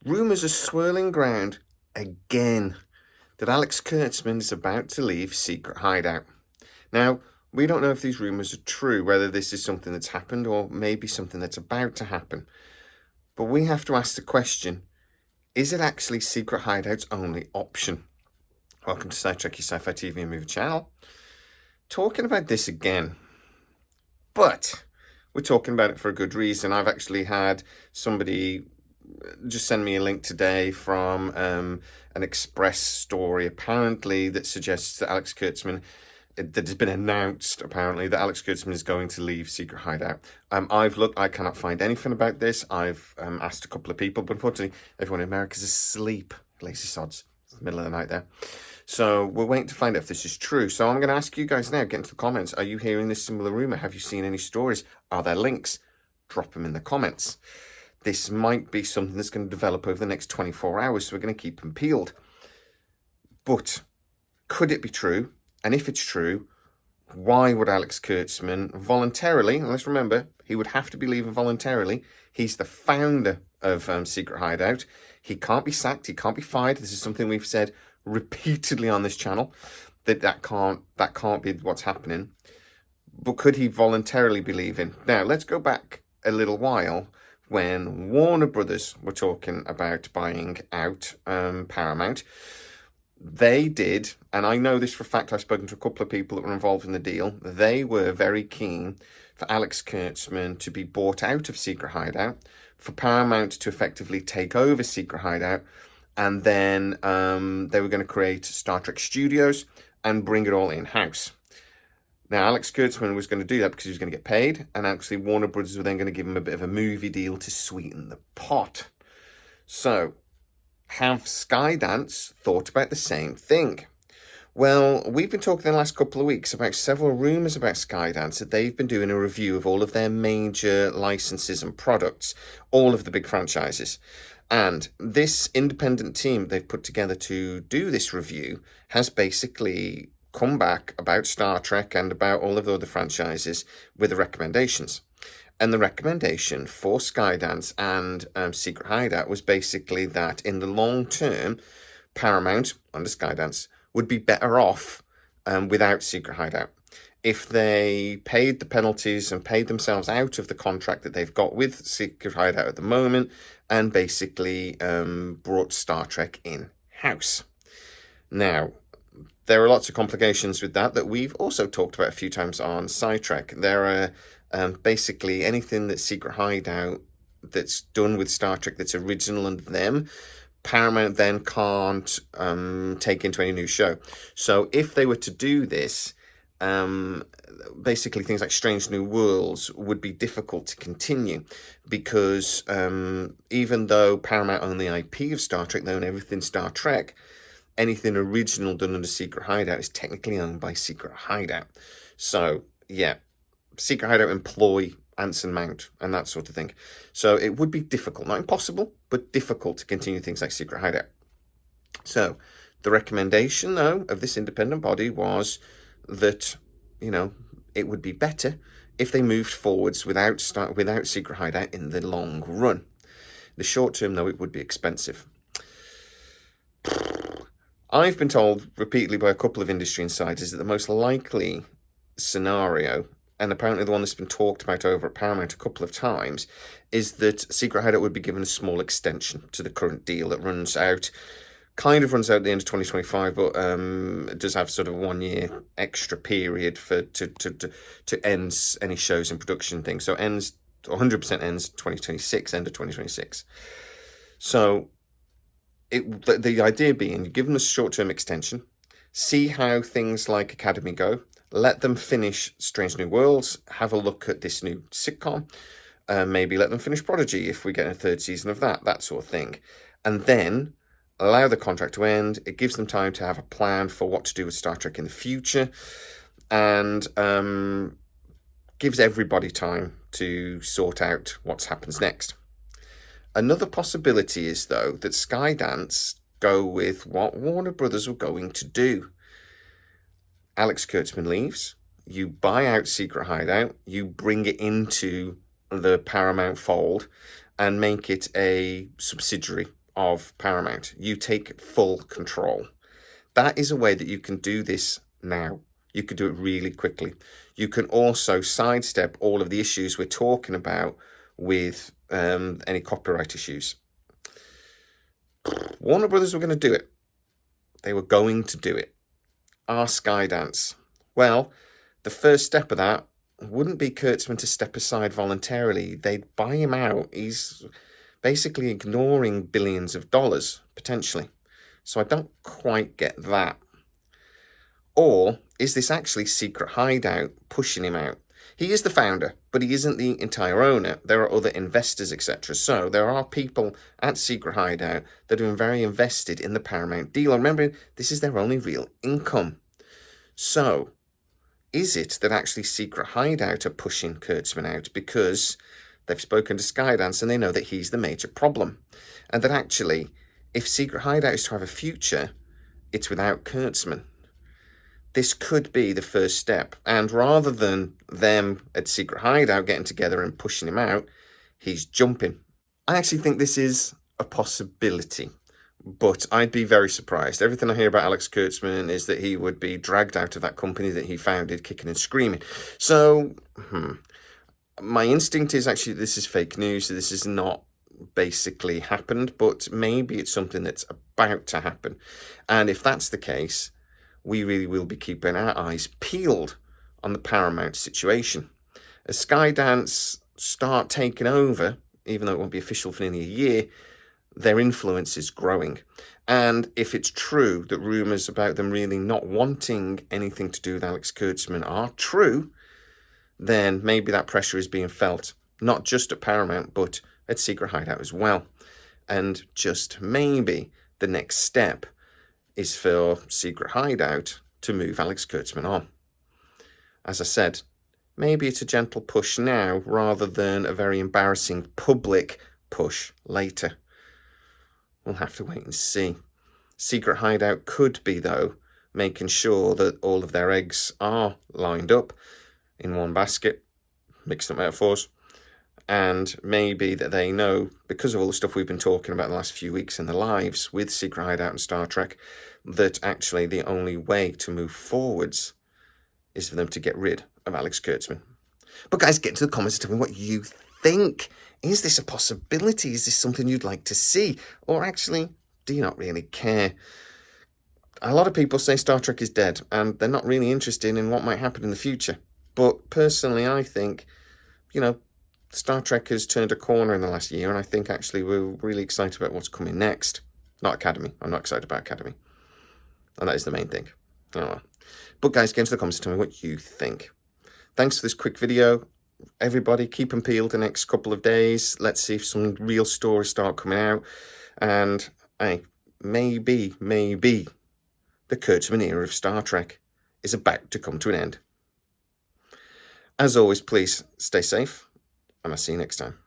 Rumours are swirling round again that Alex Kurtzman is about to leave Secret Hideout. Now, we don't know if these rumours are true, whether this is something that's happened or maybe something that's about to happen. But we have to ask the question, is it actually Secret Hideout's only option? Welcome to SciTrek, your sci-fi TV and movie channel. Talking about this again, but we're talking about it for a good reason. I've actually had somebody just send me a link today from an Express story, apparently, that suggests that Alex Kurtzman, that has been announced, apparently, that Alex Kurtzman is going to leave Secret Hideout. I've looked, I cannot find anything about this. I've asked a couple of people, but unfortunately, everyone in America's asleep. Lazy sods. It's the middle of the night there. So we're waiting to find out if this is true. So I'm going to ask you guys now, get into the comments. Are you hearing this similar rumor? Have you seen any stories? Are there links? Drop them in the comments. This might be something that's going to develop over the next 24 hours, so we're going to keep them peeled. But could it be true? And if it's true, why would Alex Kurtzman voluntarily, and let's remember, he would have to be leaving voluntarily. He's the founder of Secret Hideout. He can't be sacked. He can't be fired. This is something we've said repeatedly on this channel, that can't be what's happening. But could he voluntarily be leaving? Now, let's go back a little while when Warner Brothers were talking about buying out Paramount. They did, and I know this for a fact, I've spoken to a couple of people that were involved in the deal. They were very keen for Alex Kurtzman to be bought out of Secret Hideout, for Paramount to effectively take over Secret Hideout, and then they were going to create Star Trek Studios and bring it all in-house. Now, Alex Kurtzman was going to do that because he was going to get paid, and actually Warner Brothers were then going to give him a bit of a movie deal to sweeten the pot. So, have Skydance thought about the same thing? Well, we've been talking in the last couple of weeks about several rumours about Skydance, that they've been doing a review of all of their major licenses and products, all of the big franchises. And this independent team they've put together to do this review has basically come back about Star Trek and about all of the other franchises with the recommendations. And the recommendation for Skydance and Secret Hideout was basically that in the long term, Paramount, under Skydance, would be better off without Secret Hideout. If they paid the penalties and paid themselves out of the contract that they've got with Secret Hideout at the moment, and basically brought Star Trek in-house. Now, there are lots of complications with that we've also talked about a few times on SciTrek. There are basically anything that Secret Hideout that's done with Star Trek that's original under them, Paramount then can't take into any new show. So if they were to do this, basically things like Strange New Worlds would be difficult to continue, because even though Paramount own the IP of Star Trek, they own everything Star Trek, anything original done under Secret Hideout is technically owned by Secret Hideout. So, yeah, Secret Hideout employ Anson Mount and that sort of thing. So it would be difficult, not impossible, but difficult to continue things like Secret Hideout. So the recommendation, though, of this independent body was that, it would be better if they moved forwards without Secret Hideout in the long run. The short term, though, it would be expensive. I've been told repeatedly by a couple of industry insiders that the most likely scenario, and apparently the one that's been talked about over at Paramount a couple of times, is that Secret Hideout would be given a small extension to the current deal that runs out at the end of 2025, but it does have sort of 1 year extra period to end any shows in production thing. So 100% ends 2026, end of 2026. So the idea being, you give them a short-term extension, see how things like Academy go, let them finish Strange New Worlds, have a look at this new sitcom, maybe let them finish Prodigy if we get a third season of that sort of thing, and then allow the contract to end. It gives them time to have a plan for what to do with Star Trek in the future, and gives everybody time to sort out what happens next. Another possibility is, though, that Skydance go with what Warner Brothers were going to do. Alex Kurtzman leaves, you buy out Secret Hideout, you bring it into the Paramount fold and make it a subsidiary of Paramount. You take full control. That is a way that you can do this now. You can do it really quickly. You can also sidestep all of the issues we're talking about with any copyright issues. Warner Brothers were going to do it. They were going to do it. Are Skydance? Well, the first step of that wouldn't be Kurtzman to step aside voluntarily. They'd buy him out. He's basically ignoring billions of dollars, potentially. So I don't quite get that. Or is this actually Secret Hideout pushing him out? He is the founder, but he isn't the entire owner. There are other investors, etc. So there are people at Secret Hideout that are very invested in the Paramount deal. Remember, this is their only real income. So is it that actually Secret Hideout are pushing Kurtzman out because they've spoken to Skydance and they know that he's the major problem? And that actually, if Secret Hideout is to have a future, it's without Kurtzman. This could be the first step. And rather than them at Secret Hideout getting together and pushing him out, he's jumping. I actually think this is a possibility, but I'd be very surprised. Everything I hear about Alex Kurtzman is that he would be dragged out of that company that he founded, kicking and screaming. So, my instinct is actually this is fake news. This is not basically happened, but maybe it's something that's about to happen. And if that's the case, we really will be keeping our eyes peeled on the Paramount situation. As Skydance start taking over, even though it won't be official for nearly a year, their influence is growing. And if it's true that rumours about them really not wanting anything to do with Alex Kurtzman are true, then maybe that pressure is being felt, not just at Paramount, but at Secret Hideout as well. And just maybe the next step is for Secret Hideout to move Alex Kurtzman on. As I said, maybe it's a gentle push now rather than a very embarrassing public push later. We'll have to wait and see. Secret Hideout could be, though, making sure that all of their eggs are lined up in one basket, mixed up metaphors, and maybe that they know, because of all the stuff we've been talking about the last few weeks in the lives with Secret Hideout and Star Trek, that actually the only way to move forwards is for them to get rid of Alex Kurtzman. But guys, get into the comments and tell me what you think. Is this a possibility? Is this something you'd like to see? Or actually, do you not really care? A lot of people say Star Trek is dead, and they're not really interested in what might happen in the future. But personally, I think, Star Trek has turned a corner in the last year, and I think actually we're really excited about what's coming next. Not Academy. I'm not excited about Academy. And that is the main thing. Oh well. But guys, get into the comments and tell me what you think. Thanks for this quick video. Everybody, keep them peeled the next couple of days. Let's see if some real stories start coming out. And maybe the Kurtzman era of Star Trek is about to come to an end. As always, please stay safe, and I'll see you next time.